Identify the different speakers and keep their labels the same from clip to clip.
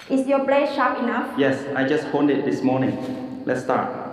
Speaker 1: Is your blade sharp enough?
Speaker 2: Yes, I just honed it this morning. Let's start.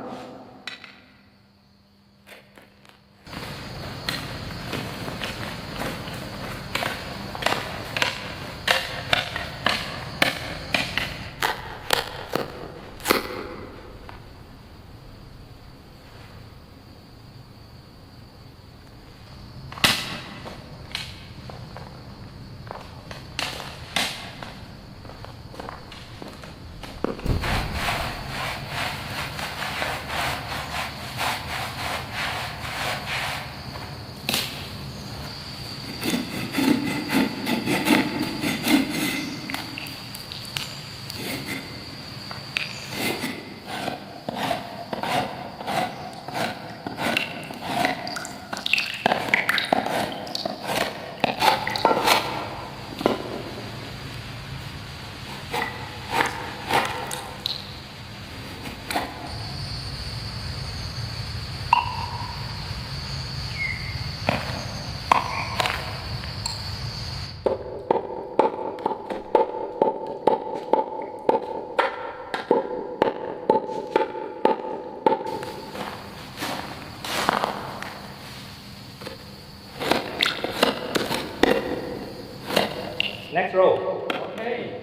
Speaker 2: Next row. Okay.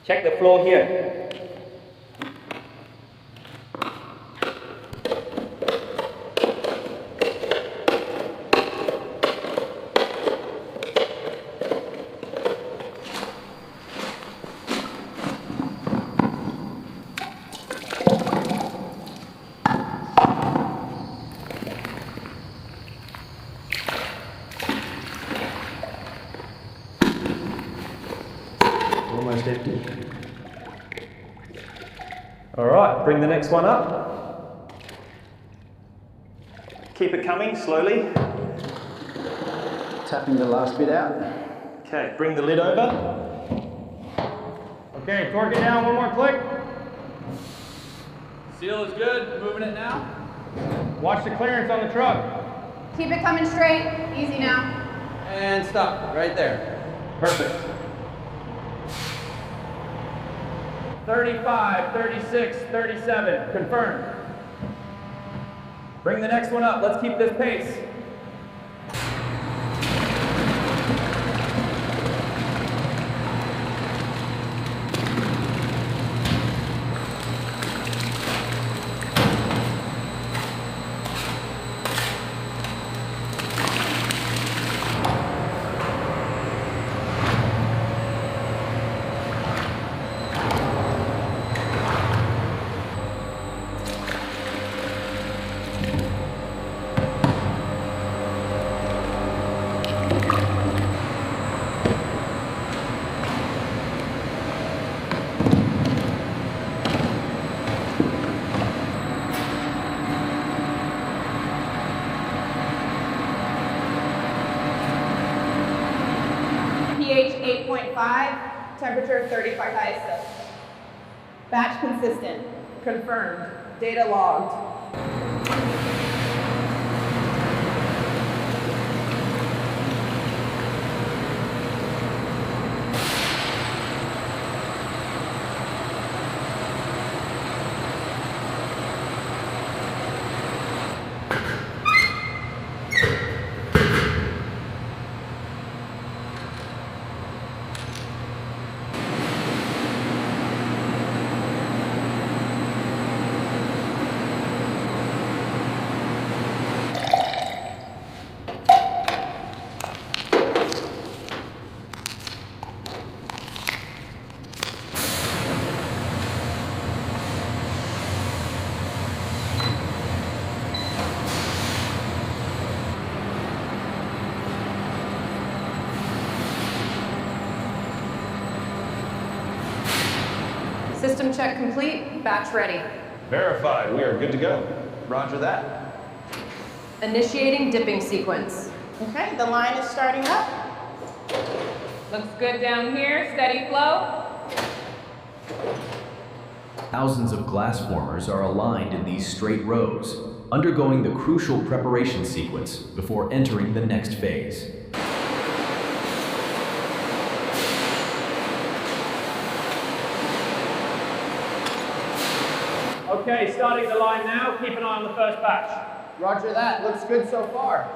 Speaker 2: Check the flow here. Almost empty. All right, bring the next one up. Keep it coming slowly.
Speaker 3: Tapping the last bit out.
Speaker 2: Okay, bring the lid over.
Speaker 4: Okay, torque it down, one more click.
Speaker 5: Seal is good, moving it now.
Speaker 4: Watch the clearance on the truck.
Speaker 6: Keep it coming straight, easy now.
Speaker 5: And stop, right there.
Speaker 4: Perfect. 35, 36, 37, confirmed. Bring the next one up, let's keep this pace.
Speaker 6: pH 8.5, temperature 35 ISO. Batch consistent, confirmed, data logged. System check complete, batch ready.
Speaker 4: Verified, we are good to go.
Speaker 5: Roger that.
Speaker 6: Initiating dipping sequence. Okay, the line is starting up. Looks good down here, steady flow.
Speaker 7: Thousands of glass formers are aligned in these straight rows, undergoing the crucial preparation sequence before entering the next phase.
Speaker 4: Okay, starting the line now. Keep an eye on the first batch.
Speaker 5: Roger that. Looks good so far.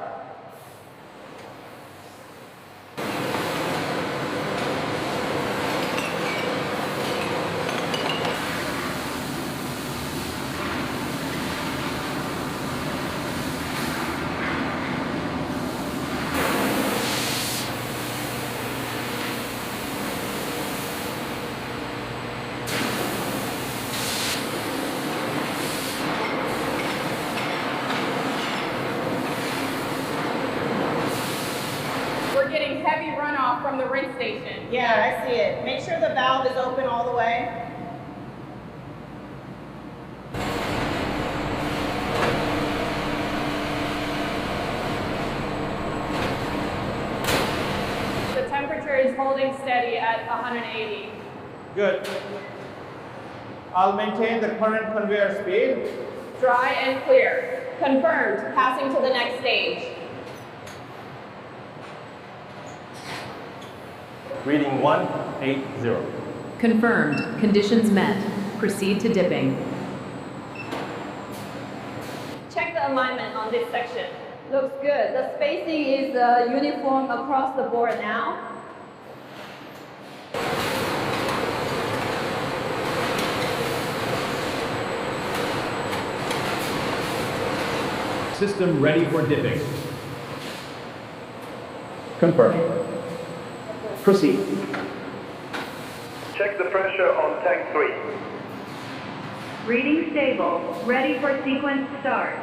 Speaker 6: We're getting heavy runoff from the rinse station.
Speaker 1: Yeah, I see it. Make sure the valve is open all the way.
Speaker 6: The temperature is holding steady at 180.
Speaker 4: Good. I'll maintain the current conveyor speed.
Speaker 6: Dry and clear. Confirmed. Passing to the next stage.
Speaker 2: Reading 180.
Speaker 3: Confirmed. Conditions met. Proceed to dipping.
Speaker 8: Check the alignment on this section. Looks good. The spacing is uniform across the board now.
Speaker 7: System ready for dipping.
Speaker 2: Confirmed. Proceed.
Speaker 9: Check the pressure on tank 3.
Speaker 10: Reading stable. Ready for sequence start.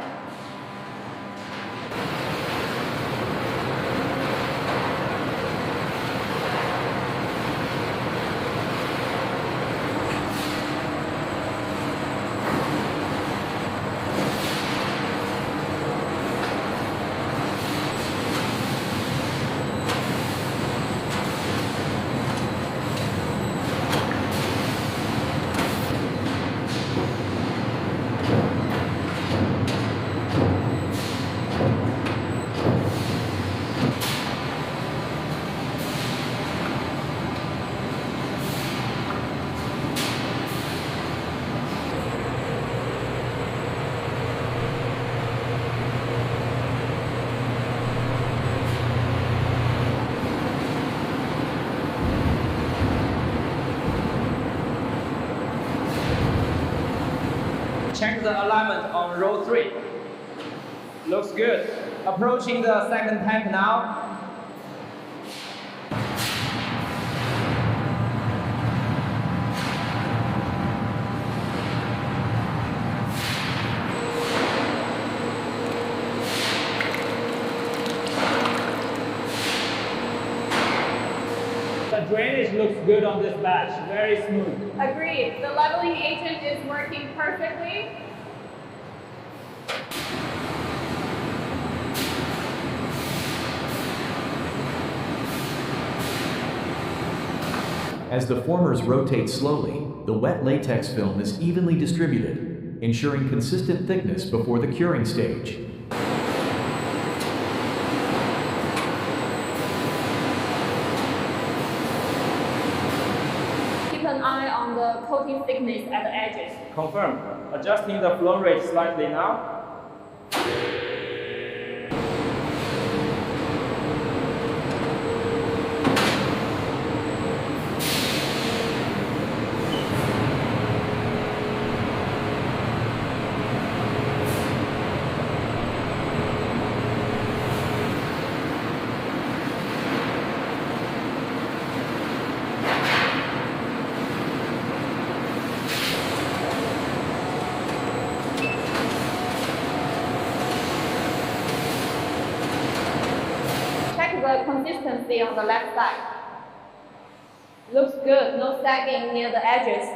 Speaker 11: Check the alignment on row 3. Looks good. Approaching the second tank now.
Speaker 4: The drainage looks good on this batch. Very smooth.
Speaker 6: Agreed. The leveling agent is working perfectly.
Speaker 7: As the formers rotate slowly, the wet latex film is evenly distributed, ensuring consistent thickness before the curing stage.
Speaker 8: Keep an eye on the coating thickness at the edges.
Speaker 2: Confirmed. Adjusting the flow rate slightly now.
Speaker 8: Check the consistency on the left side. Looks good. No sagging near the edges.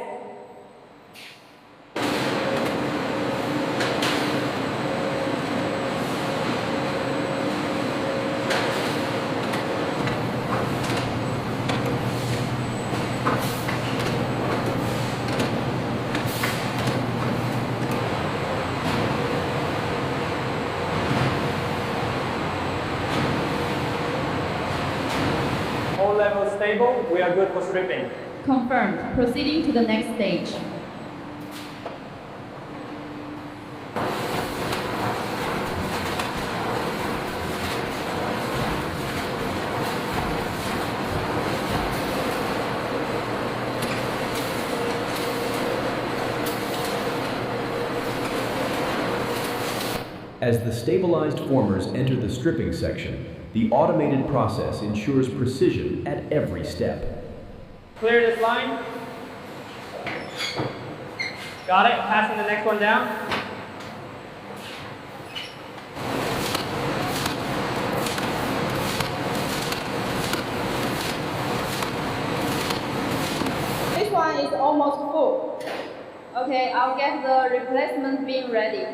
Speaker 2: All levels stable. We are good for stripping.
Speaker 3: Confirmed. Proceeding to the next stage.
Speaker 7: As the stabilized formers enter the stripping section, the automated process ensures precision at every step.
Speaker 11: Clear this line. Got it. Passing the next one down.
Speaker 8: This one is almost full. Okay, I'll get the replacement bin ready.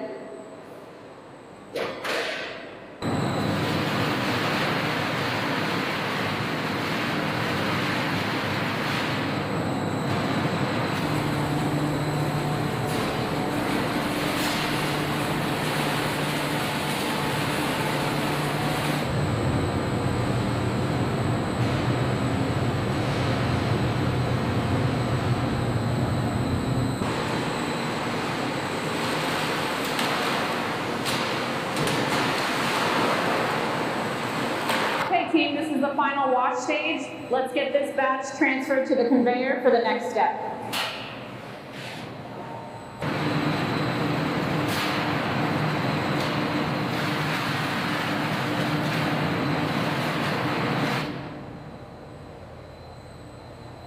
Speaker 6: Team, this is the final wash stage. Let's get this batch transferred to the conveyor for the next step.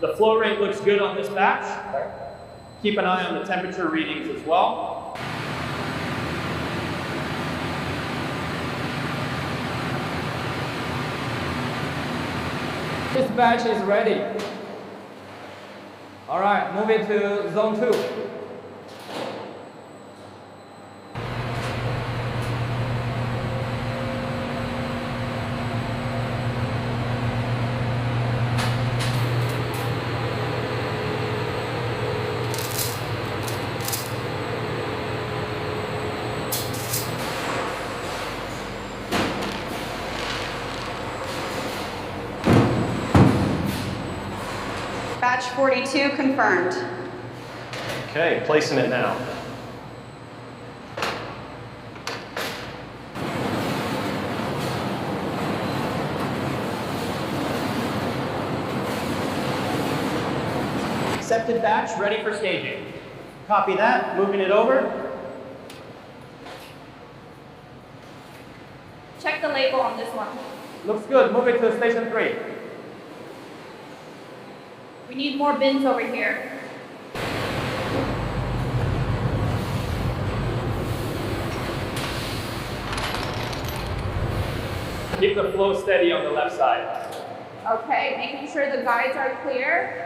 Speaker 2: The flow rate looks good on this batch. Keep an eye on the temperature readings as well.
Speaker 11: This batch is ready. All right, move it to zone 2.
Speaker 1: Batch 42 confirmed.
Speaker 2: Okay, placing it now.
Speaker 11: Accepted batch, ready for staging. Copy that, moving it over.
Speaker 8: Check the label on this one.
Speaker 11: Looks good, move it to station 3.
Speaker 8: We need more bins over here.
Speaker 2: Keep the flow steady on the left side.
Speaker 6: Okay, making sure the guides are clear.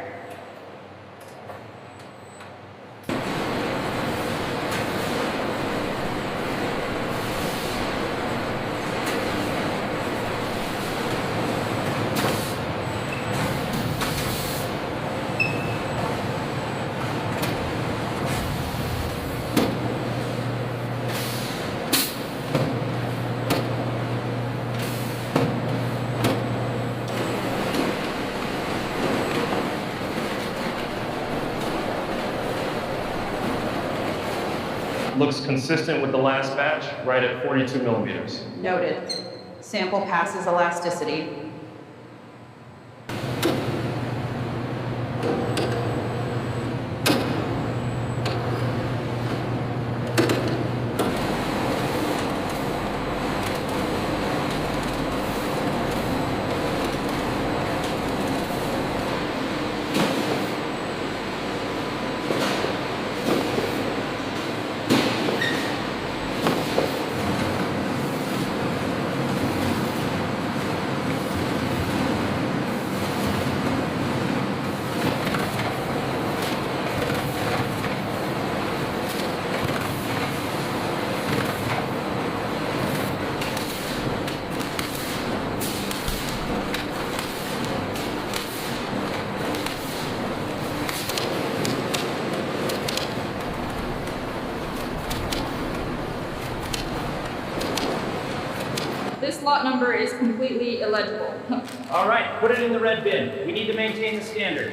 Speaker 2: Looks consistent with the last batch, right at 42 millimeters.
Speaker 1: Noted. Sample passes elasticity.
Speaker 6: This lot number is completely illegible.
Speaker 11: All right, put it in the red bin. We need to maintain the standard.